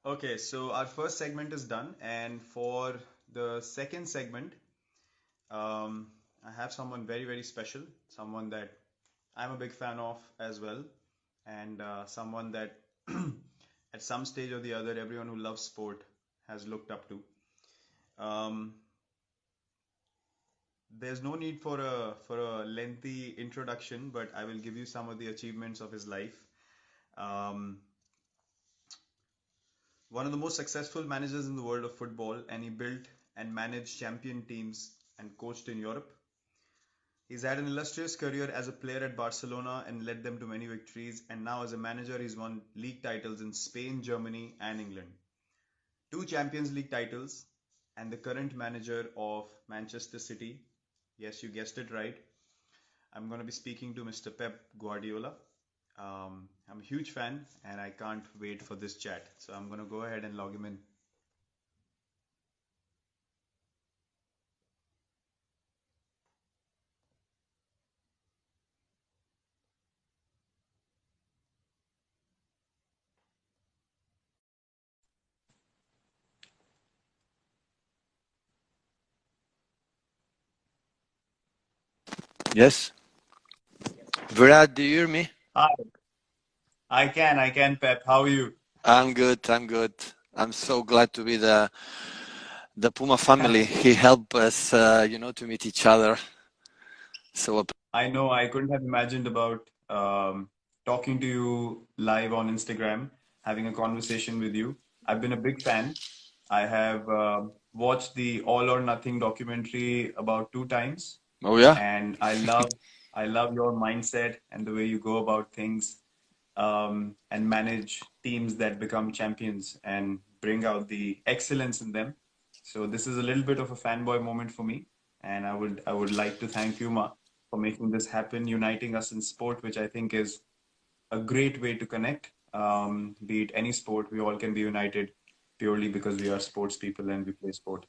Okay, so our first segment is done, and for the second segment, um, I have someone very, very special, someone that I'm a big fan of as well, and someone that at some stage or the other, everyone who loves sport has looked up to. Um, there's no need for a lengthy introduction, but I will give you some of the achievements of his life. Um, One of the most successful managers in the world of football, and he built and managed champion teams and coached in Europe. He's had an illustrious career as a player at Barcelona and led them to many victories, and now as a manager, he's won league titles in Spain, Germany, and England. Two Champions League titles, and the current manager of Manchester City. Yes, you guessed it right. I'm going to be speaking to Mr. Pep Guardiola. I'm a huge fan and I can't wait for this chat. So I'm going to go ahead and log him in. Yes. Virat, do you hear me? Hi, I can, Pep. How are you? I'm good. I'm good. I'm so glad to be the Puma family. He helped us, to meet each other. So I know I couldn't have imagined about talking to you live on Instagram, having a conversation with you. I've been a big fan. I have watched the All or Nothing documentary about two times, oh yeah, and I love your mindset and the way you go about things, and manage teams that become champions and bring out the excellence in them. So this is a little bit of a fanboy moment for me, and I would like to thank you, Ma, for making this happen, uniting us in sport, which I think is a great way to connect. Be it any sport, we all can be united purely because we are sports people and we play sport.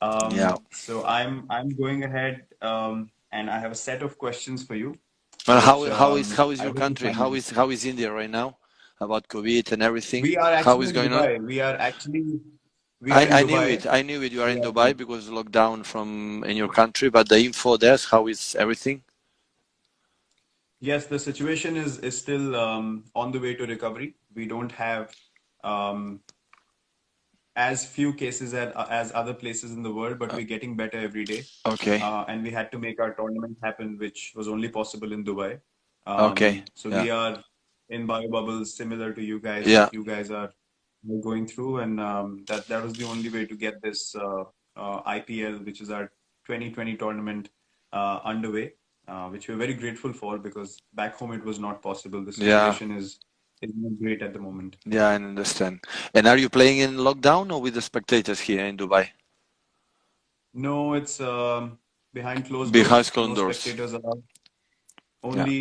yeah. So I'm going ahead, and I have a set of questions for you, Well, which how is I your hope you country? find interesting. How is India right now? About COVID and everything. We are How actually is in going on? Dubai. We are in I knew it. Dubai. I knew it. You are We in are Dubai because lockdown from in your country. But the info there, how is everything? Yes, the situation is still on the way to recovery. We don't have um, as few cases as other places in the world, but Uh, we're getting better every day. okay. And we had to make our tournament happen, which was only possible in Dubai. Okay. So Yeah. we are in bio bubbles, similar to you guys, Yeah. what you guys are going through, and that was the only way to get this IPL, which is our 2020 tournament, underway, which we're very grateful for because back home it was not possible. The Yeah. situation is not great at the moment. Yeah, I understand. And are you playing in lockdown or with the spectators here in Dubai? No, it's behind closed Behind doors. closed No doors. spectators allowed. Yeah. Only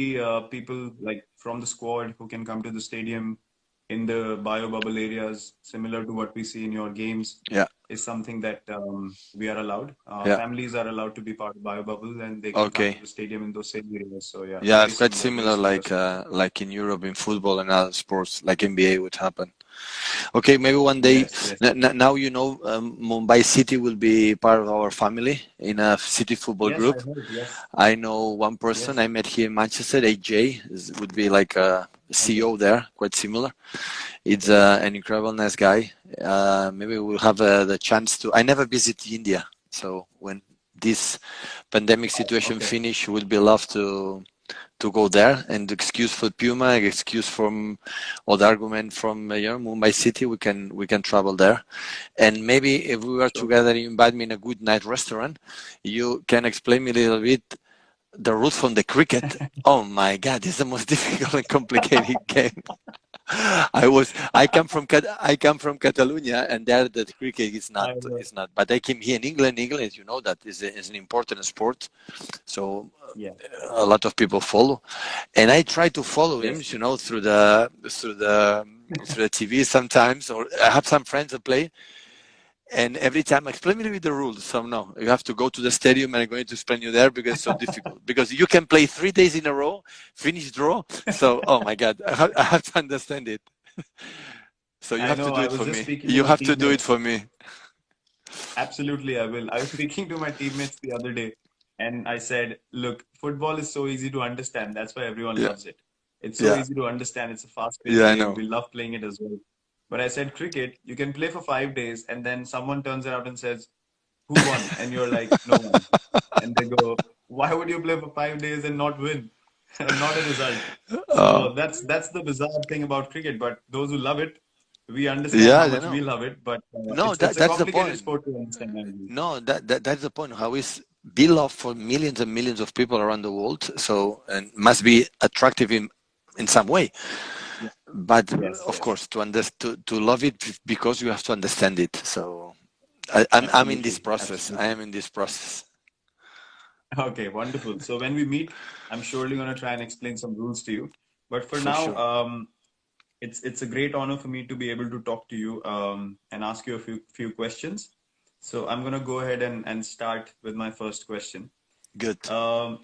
people like from the squad who can come to the stadium in the bio bubble areas, similar to what we see in your games, Yeah. is something that we are allowed. Yeah. Families are allowed to be part of bio bubble, and they can come to Okay. the stadium in those same areas. So yeah, Yeah, very it's quite similar, very similar similar situation. like in Europe in football and other sports like NBA would happen. Okay, maybe one day. Yes, yes, Now Mumbai City will be part of our family in a city football yes. I group. heard. Yes, I know one person I yes. met here in Manchester, AJ, would be like a Okay. CEO there, quite similar. It's an incredible, nice guy. Maybe we'll have the chance to. I never visit India, so when this pandemic situation Okay. finish, would be love to go there. And the excuse for Puma, excuse from, or the argument from Mumbai City, we can travel there. And maybe if we were Sure. together, you invite me in a good night restaurant, you can explain me a little bit the rules from the cricket. Oh my God, it's the most difficult and complicated game. I come from Catalonia, and there the cricket is not I know. is not. But I came here in England. England, you know, that is an important sport. So Yeah. a lot of people follow, and I try to follow him, Yes. through the TV sometimes, or I have some friends that play, and every time explain me the rules. So no, you have to go to the stadium, and I'm going to explain you there because it's so difficult. Because you can play 3 days in a row, finish draw. So oh my God, I have to understand it. So you I have to know. do I it was for just me. speaking to You my have to do it teammates. for me. Absolutely, I will. I was speaking to my teammates the other day, and I said, "Look, football is so easy to understand. That's why everyone Yeah, loves it. It's so yeah, easy to understand. It's a fast-paced yeah. I game. know. We love playing it as well." But I said, cricket, you can play for 5 days, and then someone turns around and says, "Who won?" And you're like, "No one." And they go, "Why would you play for 5 days and not win? Not a result." Uh, So that's the bizarre thing about cricket. But those who love it, we understand yeah, how I much we know. love it. But No, it's a that's the complicated point. sport to understand, I believe. No, that's the point. How is beloved for millions and millions of people around the world. So and must be attractive in some way. Yeah. But Yes, of yes, course, to love it because you have to understand it. So I'm in this absolutely, process. I absolutely. am in this process. Okay, wonderful. So when we meet, I'm surely going to try and explain some rules to you. But for For now, sure. it's a great honor for me to be able to talk to you and ask you a few questions. So I'm going to go ahead and start with my first question. Good.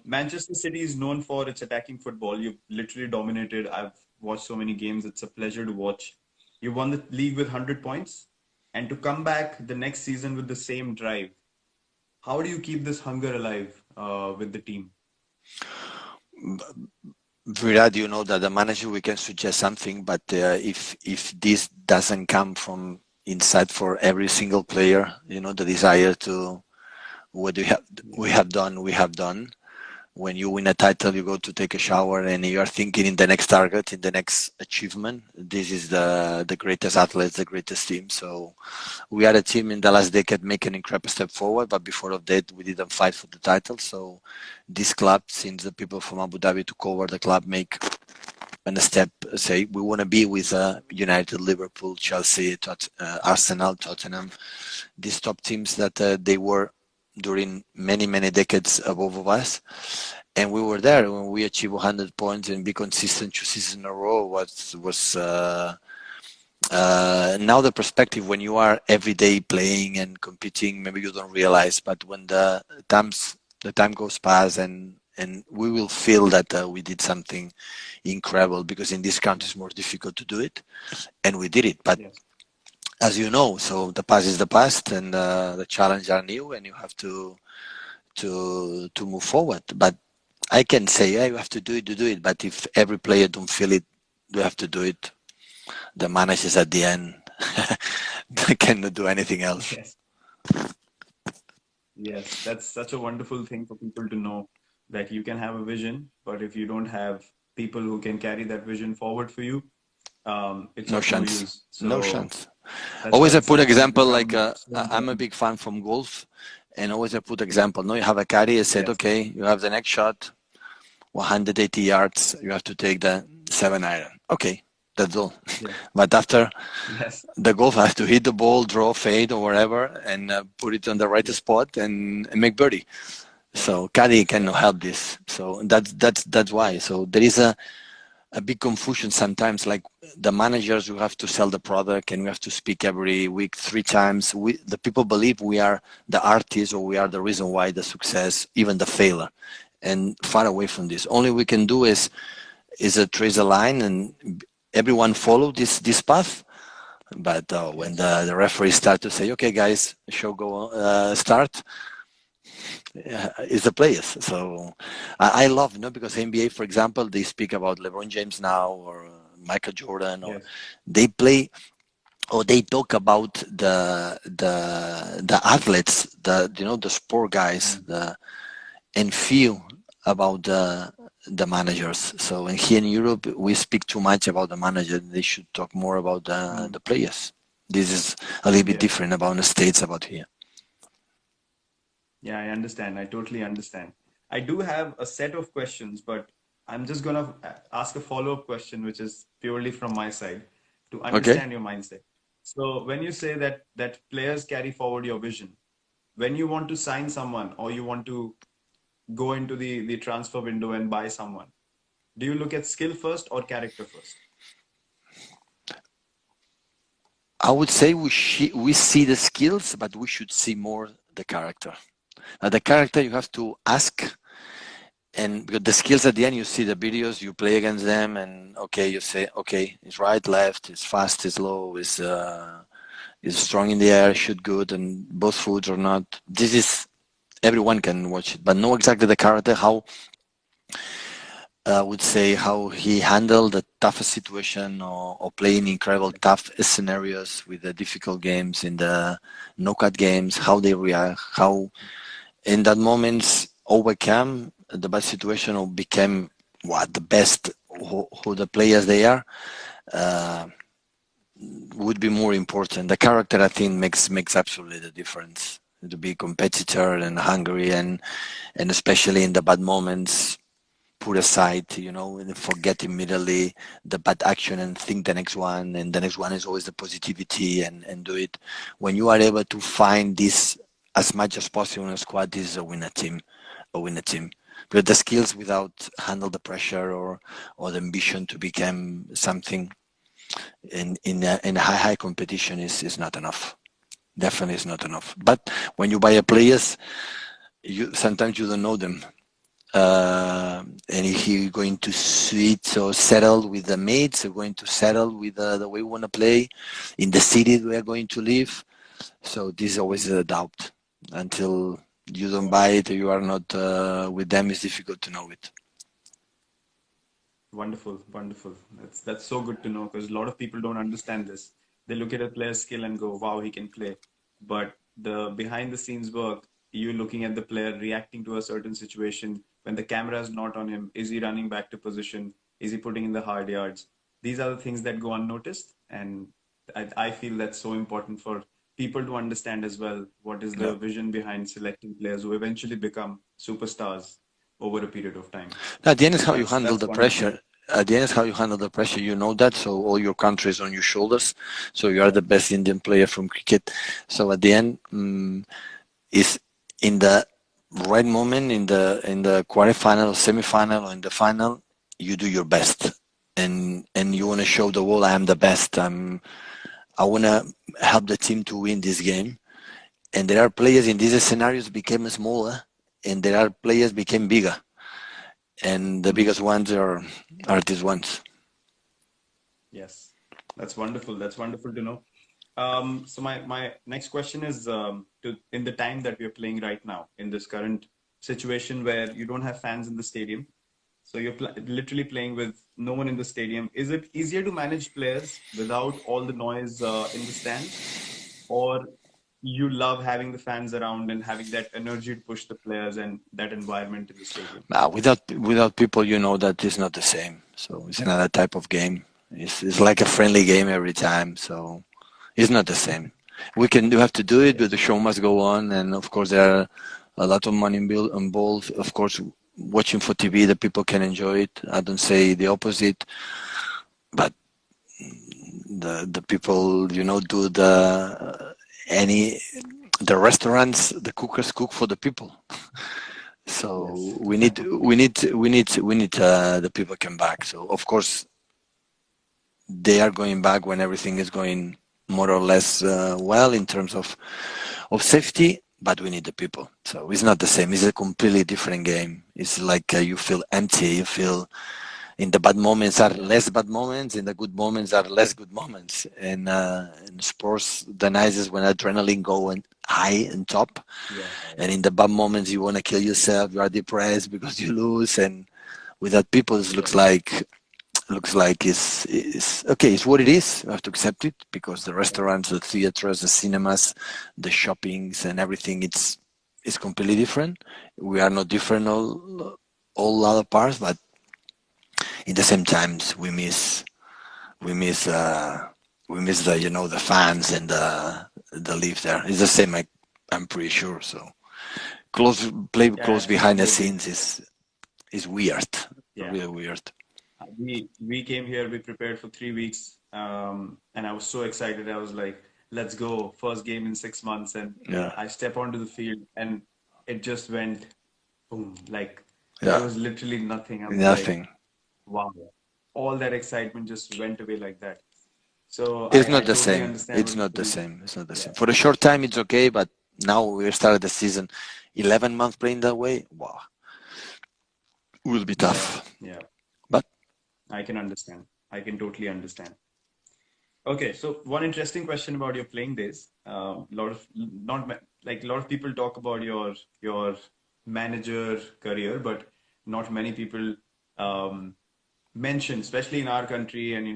Manchester City is known for its attacking football. You've literally dominated. I've watched so many games. It's a pleasure to watch. You won the league with 100 points, and to come back the next season with the same drive. How do you keep this hunger alive with the team? Virat, you know that the manager we can suggest something, but if this doesn't come from inside for every single player, you know the desire to what we have done. When you win a title, you go to take a shower and you are thinking in the next target, in the next achievement. This is the greatest athletes, the greatest team. So we are a team in the last decade making an incredible step forward, but before of that, we didn't fight for the title. So this club, since the people from Abu Dhabi took over the club, make a step. Say we want to be with United, Liverpool, Chelsea, Arsenal, Tottenham, these top teams that they were during many decades above of us, and we were there when we achieved 100 points and be consistent 2 seasons in a row. Was now the perspective when you are every day playing and competing, maybe you don't realize, but when the time goes past and we will feel that we did something incredible because in this country it's more difficult to do it, and we did it. But Yes. as you know, so the past is the past, and the challenges are new, and you have to move forward. But I can say, yeah, you have to do it. But if every player don't feel it, you have to do it. The managers at the end they cannot do anything else. Yes. Yes. That's such a wonderful thing for people to know that you can have a vision, but if you don't have people who can carry that vision forward for you, it's No of no chance. use. No So chance. that's why Always I the put support has example like become so I'm a important. big fan from golf, and always I put example. No, you have a caddy. I said, Yes. okay, you have the next shot, 180 yards. You have to take the 7 iron. Okay, that's all. Yes. But after Yes. the golf has to hit the ball, draw, fade, or whatever, and put it on the right Yes. spot and make birdie. So caddy cannot Yes. help this. So that's why. So there is a big confusion sometimes. Like the managers, we have to sell the product and we have to speak every week 3 times. The people believe we are the artists or we are the reason why the success, even the failure, and far away from this. Only we can do is a trace a line and everyone follow this path. But when Yes. the referees start to say, "Okay, guys, show go start," is the players. So I love, because NBA, for example, they speak about LeBron James now or Michael Jordan, or Yes. they play or they talk about the athletes, the sport guys, Mm. and feel about the managers. So and here in Europe, we speak too much about the manager. They should talk more about Mm. the players. This is a little bit Yes. different about the States, about here. Yeah, I understand. I totally understand. I do have a set of questions, but I'm just gonna ask a follow-up question, which is purely from my side to Okay. understand your mindset. So when you say that players carry forward your vision, when you want to sign someone or you want to go into the transfer window and buy someone, do you look at skill first or character first? I would say we see the skills, but we should see more the character. The character you have to ask and because the skills at the end, you see the videos, you play against them, and okay, you say, okay, it's right, left, it's fast, it's low, is strong in the air, shoot good, and both foods or not. This is everyone can watch it, but know exactly the character, how I would say how he handled the toughest situation or playing incredible tough scenarios with the difficult games in the knockout games, how they react, how in that moments overcome the bad situation or became what the best who the players they are. Uh, would be more important. The character, I think, makes absolutely the difference. To be competitor and hungry, and especially in the bad moments, put aside, and forget immediately the bad action and think the next one, and the next one is always the positivity and do it. When you are able to find this as much as possible in a squad, this is a winner team. But the skills without handle the pressure or the ambition to become something in a high competition is not enough. Definitely is not enough. But when you buy a players, you sometimes you don't know them. And if you're going to suit or settle with the mates, or going to settle with the way we want to play in the city we are going to live. So this is always a doubt until you don't buy it or you are not with them. It's difficult to know it. Wonderful, wonderful. That's so good to know because a lot of people don't understand this. They look at a player's skill and go, "Wow, he can play." But the behind the scenes work, you looking at the player reacting to a certain situation when the camera is not on him. Is he running back to position? Is he putting in the hard yards? These are the things that go unnoticed, and I feel that's so important for people to understand as well. What is Yeah. the vision behind selecting players who eventually become superstars over a period of time? At the end is So how you handle that's the wonderful. pressure. At the end is how you handle the pressure. You know that, so all your country is on your shoulders. So you are Yeah. the best Indian player from cricket. So at the end, is in the right moment in the quarterfinal, semi-final, or in the final, you do your best, and you want to show the world I am the best. I want to help the team to win this game. And there are players in these scenarios became smaller, and there are players became bigger, and the Mm. biggest ones are these ones. Yes. That's wonderful. That's wonderful to know. So my next question is to in the time that we are playing right now, in this current situation where you don't have fans in the stadium, so you're pl literally playing with no one in the stadium. Is it easier to manage players without all the noise in the stands, or you love having the fans around and having that energy to push the players and that environment in the stadium? Without people, you know that it's not the same. So it's another type of game. It's like a friendly game every time. So it's not the same. You have to do it, but the Yes. show must go on. And of course, there are a lot of money involved. Of course, watching for TV, the people can enjoy it. I don't say the opposite, but the people, do any the restaurants, the cookers cook for the people. So Yes. we need the people come back. So of course they are going back when everything is going more or less well in terms of safety, but we need the people. So it's not the same. It's a completely different game. It's like you feel empty. You feel in the bad moments are Yeah. less bad moments, in the good moments are less good moments. And in sports, the nice is when adrenaline go and high and top, Yeah. and in the bad moments you want to kill yourself. You are depressed because you lose, and without people, it Yeah. looks like it's okay. It's what it is. We have to accept it because the Yeah. restaurants, the theaters, the cinemas, the shoppings, and everything. It's completely different. We are not different all other parts, but in the same times we miss we miss the fans and the live there. It's the same. I'm pretty sure. So play Yeah, close behind the absolutely. scenes is weird, Yeah. really weird. We came here, we prepared for 3 weeks, and I was so excited. I was like, let's go, first game in 6 months. And Yeah, I step onto the field and it just went boom. Like there yeah, was literally nothing. I was like, nothing. wow. All that excitement just went away like that. So It's I not the totally same. understand It's what you're not the saying. same. It's not the Yeah. same. For a short time, it's okay, but now we started the season, 11 months playing that way. Wow. will be Yeah, tough. yeah. But I can understand. I can totally understand. Okay, so one interesting question about your playing days. Lot of not ma- like a lot of people talk about your manager career, but not many people um, mention, especially in our country, and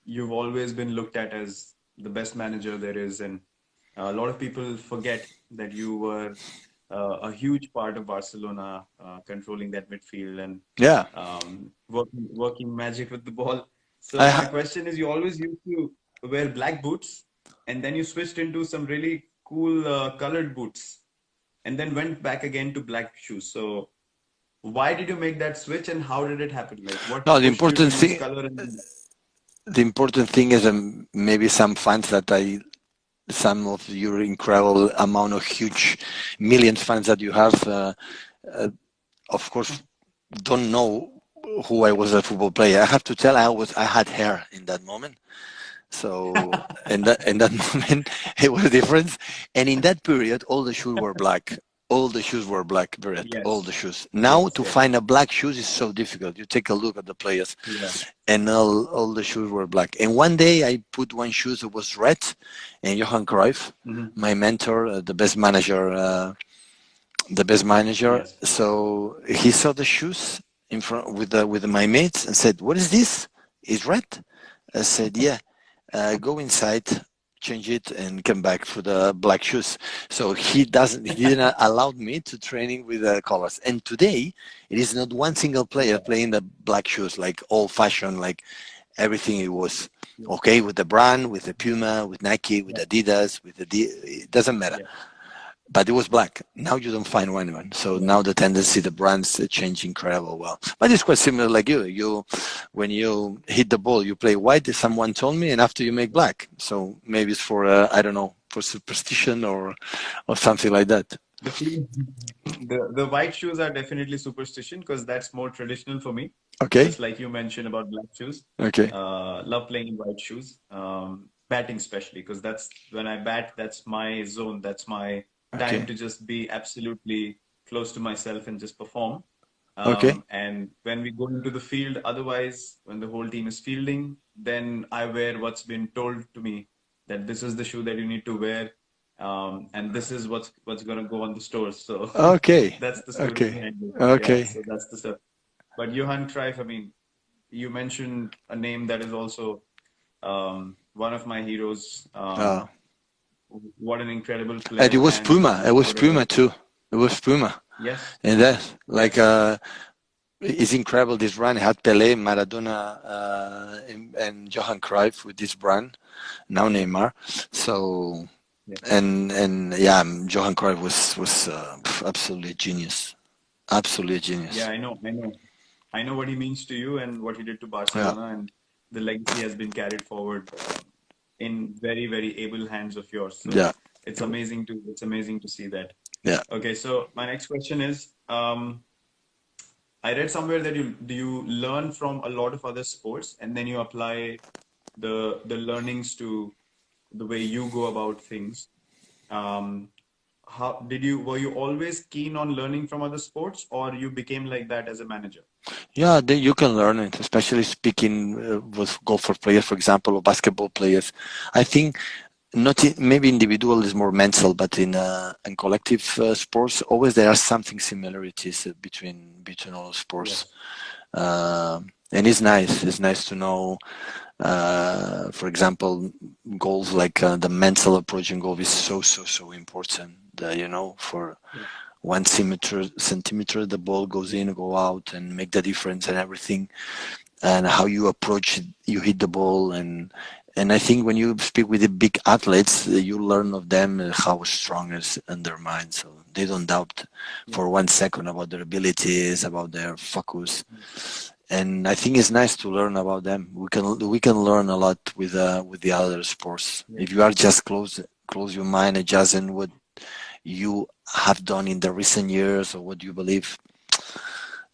you've always been looked at as the best manager there is, and a lot of people forget that you were a huge part of Barcelona, controlling that midfield and yeah, working magic with the ball. So I my ha- question is, you always used to wear black boots, and then you switched into some really cool colored boots, and then went back again to black shoes. So why did you make that switch, and how did it happen? Like, what no. pushed you to use color and The important thing is maybe some fans that some of your incredible amount of huge millions fans that you have, uh, of course, don't know who I was as a football player. I have to tell, I had hair in that moment. So in that moment, it was different. And in that period, all the shoes were black. All the shoes were black, Virat. All yes, the shoes. Now yes, to yes, find a black shoes is so difficult. You take a look at the players, yeah, and all the shoes were black. And one day I put one shoes that was red, and Johan Cruyff, hmm, my mentor, the best manager. yes, So he saw the shoes in front with my mates and said, "What is this? It's red." I said, "Yeah." Go inside, change it, and come back for the black shoes. So he didn't allow me to training with the colors. And today, it is not one single player yeah, playing the black shoes like old fashioned, like everything it was yeah, okay with the brand, with the Puma, with Nike, with yeah, Adidas, it doesn't matter. yeah, But it was black. Now you don't find one. So yeah. now the tendency, the brands change incredible well. But it's quite similar like you. When you hit the ball, you play white. Someone told me, and after you make black. So maybe it's for I don't know, for superstition or something like that. The shoes, the white shoes are definitely superstition because that's more traditional for me. Okay. Just like you mentioned about black shoes. Okay. Love playing in white shoes. Batting especially because that's when I bat, that's my zone. That's my time Okay. to just be absolutely close to myself and just perform. Okay. And when we go into the field, otherwise, when the whole team is fielding, then I wear what's been told to me that this is the shoe that you need to wear, and this is what's gonna go on the stores. So Okay. that's the story Okay. behind it. Yeah, Okay. so that's the stuff. But Johan Cruyff, I mean, you mentioned a name that is also one of my heroes. Uh, What an incredible and it player, was and Puma. It was what a Puma too. It was Puma. yes, And that like yes, it's incredible this run. It had Pelé, Maradona, and Johan Cruyff with this brand. Now Neymar. So yeah, and yeah, Johan Cruyff was absolutely a genius. Absolutely a yeah. genius. I know what he means to you and what he did to Yeah, Barcelona, and the legacy has been carried forward in very, very able hands of yours. So yeah, it's amazing to see that. yeah. Okay, so my next question is, I read somewhere that you learn from a lot of other sports and then you apply the learnings to the way you go about things. Um, how were you always keen on learning from other sports, or you became like that as a manager? Yeah, you can learn it, especially speaking with golfer players, for example, or basketball players. I think not maybe individual is more mental, but in collective sports, always there are something similarities between all sports. Yes. And it's nice. It's nice to know, for example, goals like the mental approach in golf is so important. For Yeah. 1 centimeter, the ball goes in, go out, and make the difference and everything. And how you approach it, you hit the ball, and I think when you speak with the big athletes, you learn of them how strong is in their mind. So they don't doubt Yeah. for 1 second about their abilities, about their focus. Yes. And I think it's nice to learn about them. We can learn a lot with the other sports. Yeah. If you are just close your mind, adjusting what you have done in the recent years or what you believe,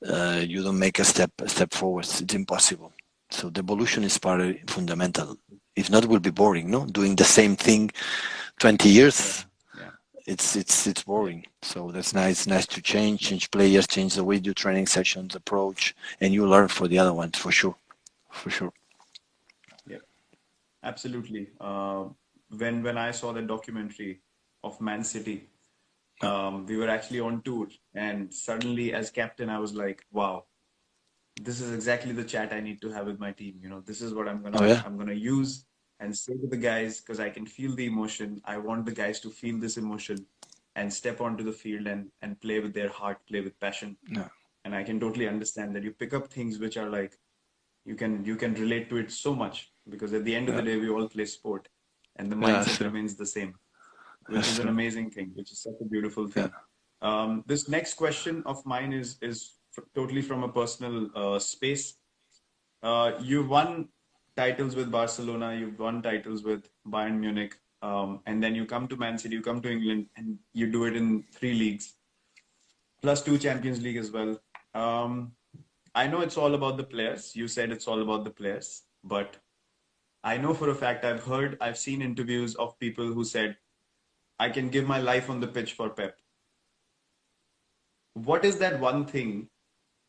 you don't make a step forward. It's impossible. So the evolution is part of fundamental. If not, it will be boring. No, doing the same thing 20 Yeah. years. Yeah. it's boring. So that's nice. Nice to change players, change the way you do training sessions, approach, and you learn for the other ones for sure, for sure. Yeah, absolutely. When I saw the documentary of Man City, we were actually on tour, and suddenly, as captain, I was like, "Wow, this is exactly the chat I need to have with my team. This is what I'm Oh gonna yeah, I'm gonna use and say to the guys because I can feel the emotion. I want the guys to feel this emotion and step onto the field and play with their heart, play with passion. no, And I can totally understand that you pick up things which are like you can relate to it so much because at the end of the yeah, day we all play sport and the yeah, that's mindset true. remains the same, which That's is an true. amazing thing, which is such a beautiful Yeah. thing. This next question of mine is totally from a personal space. You've won titles with Barcelona, you've won titles with Bayern Munich, and then you come to Man City, you come to England, and you do it in three leagues, plus two Champions League as well. Um, I know it's all about the players. You said it's all about the players, but I know for a fact I've seen interviews of people who said, I can give my life on the pitch for Pep. What is that one thing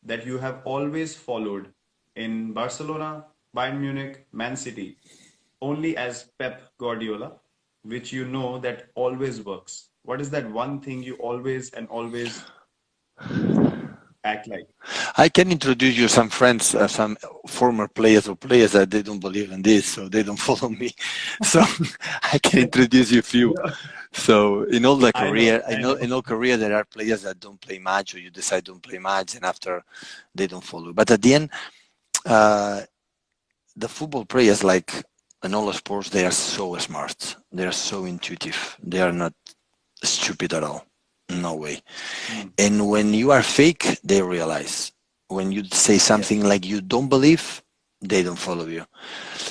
that you have always followed in Barcelona, Bayern Munich, Man City, only as Pep Guardiola, which you know that always works? What is that one thing you always and always act like? I can introduce you some friends, some former players or players that they don't believe in this, so they don't follow me. So I can introduce you a few. Yeah, So in all the I know, career, I I know know. in all career there are players that don't play much, or you decide don't play much, and after they don't follow. But at the end, uh, the football players, like in all sports, they are so smart. They are so intuitive. They are not stupid at all. No way. Mm, And when you are fake, they realize. When you say something yes, like you don't believe, they don't follow you.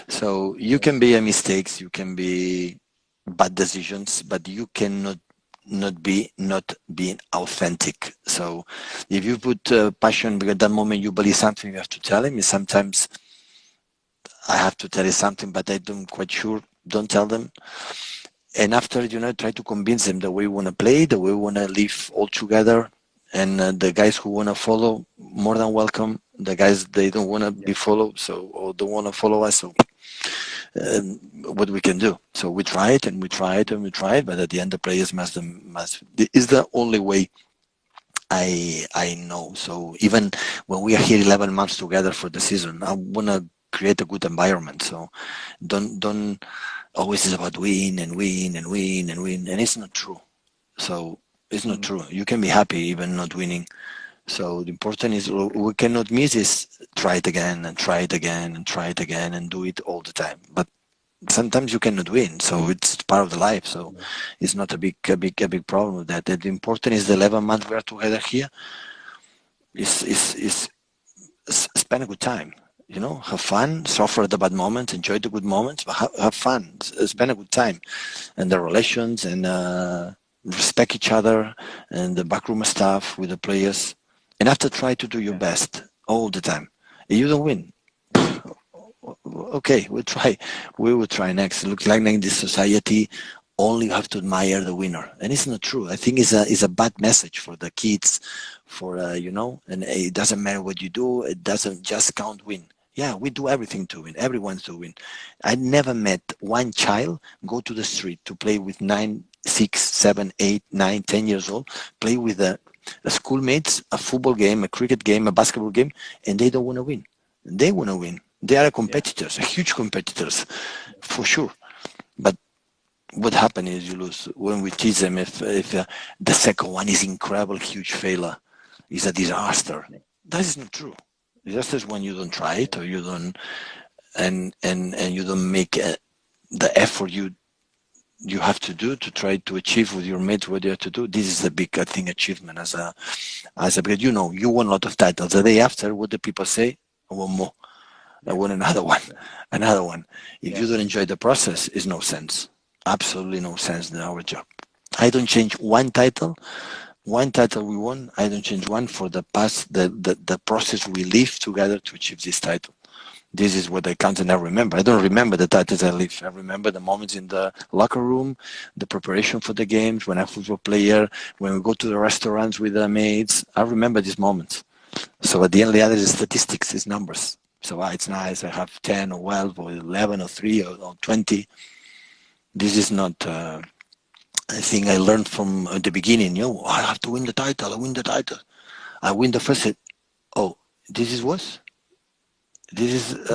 So you can yes, be a mistakes, you can be bad decisions, but you cannot not being authentic. So if you put passion because at that moment you believe something, you have to tell him. And sometimes I have to tell you something, but I don't quite sure. Don't tell them. And after try to convince them the way we want to play, the way we want to live all together. And the guys who want to follow, more than welcome. The guys they don't want to yeah, be followed, so or don't want to follow us, so what we can do. So we try it and we try it and we try it, but at the end the players must is the only way I know. So even when we are here 11 months together for the season, I want to create a good environment. So don't always is about win and win and win and win, and it's not true. So it's not mm, true. You can be happy even not winning. So the important is we cannot miss is try it again and try it again and try it again and do it all the time. But sometimes you cannot win, so it's part of the life. So yeah, it's not a big problem with that. The important is the 11 months we are together here is spend a good time. Have fun, suffer the bad moments, enjoy the good moments, but have fun, spend a good time, and the relations and respect each other and the backroom staff with the players, and after try to do your yeah, best all the time. If you don't win, okay, we'll try. We will try next. It looks like in this society, only you have to admire the winner, and it's not true. I think it's a bad message for the kids, for and it doesn't matter what you do. It doesn't just count win. Yeah, we do everything to win. Everyone's to win. I never met one child go to the street to play with 9, 6, 7, 8, 9, 10 years old, play with the schoolmates, a football game, a cricket game, a basketball game, and they don't want to win. They want to win. They are yeah, competitors, huge competitors, for sure. But what happens is you lose when we teach them. If the second one is incredible, huge failure, is a disaster. yeah, That is not true. Disaster is when you don't try it or you don't and you don't make the effort you have to do to try to achieve with your mates what you have to do. This is a big, I think, achievement as a because you won a lot of titles. The day after, what do people say? I want more. I yeah, want another one, yeah, another one. If yeah, you don't enjoy the process, it's no sense. Absolutely no sense in our job. I don't change one title we won. I don't change one for the past, the process we live together to achieve this title. This is what I count and I remember. I don't remember the titles I live. I remember the moments in the locker room, the preparation for the games, when I'm a football player, when we go to the restaurants with the mates. I remember these moments. So at the end, the other is statistics, is numbers. So it's nice. I have 10 or 12 or 11 or 3 or 20. This is not a thing I learned from the beginning. I have to win the title. I win the title. I win the first set. Oh, this is what? This is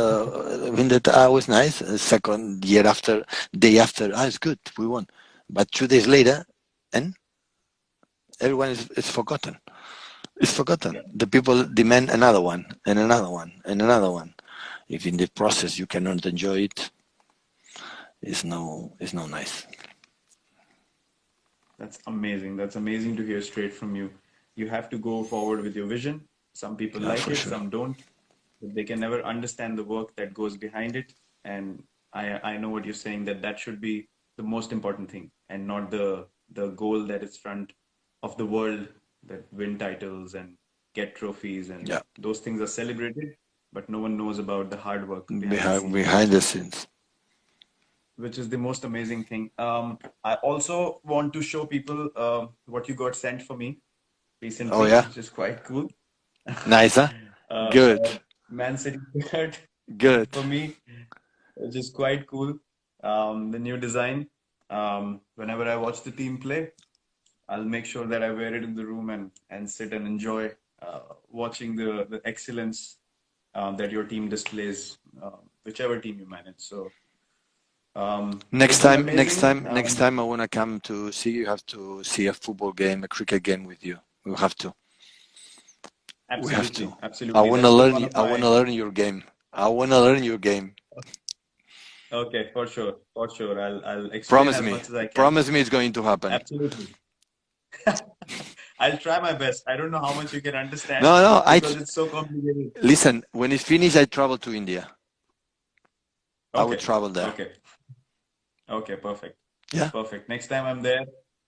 when that was nice. Second year after, day after, it's good. We won. But 2 days later, and everyone is forgotten. It's forgotten. The people demand another one and another one and another one. If in the process you cannot enjoy it, it's no nice. That's amazing. That's amazing to hear straight from you. You have to go forward with your vision. Some people Yeah, like for it, sure. some don't. But they can never understand the work that goes behind it. And I know what you're saying, that that should be the most important thing, and not the goal that is front of the world, that win titles and get trophies, and Yeah, those things are celebrated, but no one knows about the hard work behind the behind scenes, behind the scenes. which is the most amazing thing. I also want to show people what you got sent for me Oh recently, yeah, which is quite cool. nice, huh? Good, Man City shirt good. for me, which is quite cool. The new design. Whenever I watch the team play, I'll make sure that I wear it in the room and sit and enjoy watching the excellence that your team displays, whichever team you manage. So Next this is time, next amazing. time, next time I wanna come to see you. Have to see a football game, a cricket game with you. We have to. We have to. Absolutely, I absolutely. wanna That's the learn. one of I my. wanna learn your game. I wanna learn your game. Okay, for sure, for sure. I'll explain Promise as me. much as I can. Promise me it's going to happen. Absolutely. I'll try my best. I don't know how much you can understand No, no. because it's so complicated. Listen. When it's finished, I travel to India. I would Okay, travel there. okay, okay, perfect. Yeah, Perfect. Next time I'm there,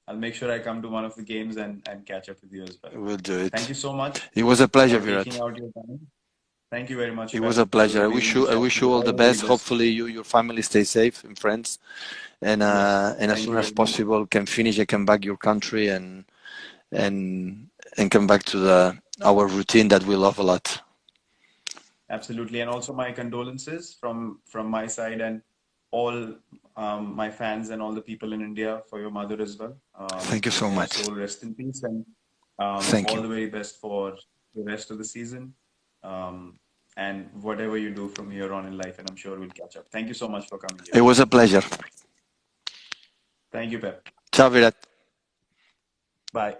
I'll make sure I come to one of the games and catch up with you as well. we'll do Thank it. you so much It was a pleasure, for taking Virat. out your time. Thank you very much, It was Pep. a It was pleasure. amazing to I chat wish to you you. all the All the very best. best. Hopefully, your family stay safe and friends. Yes, And as thank soon you as very much. possible, can finish and come back your country and and come back to the our routine that we love a lot. Absolutely. And also my condolences from my side and all my fans and all the people in India for your mother as well. Thank you so May her much. soul rest in peace, and Thank all you. the very best for the rest of the season. Um, and whatever you do from here on in life, and I'm sure we'll catch up. Thank you so much for coming here. It was a pleasure. Thank you, Pep. Ciao, Virat. Bye.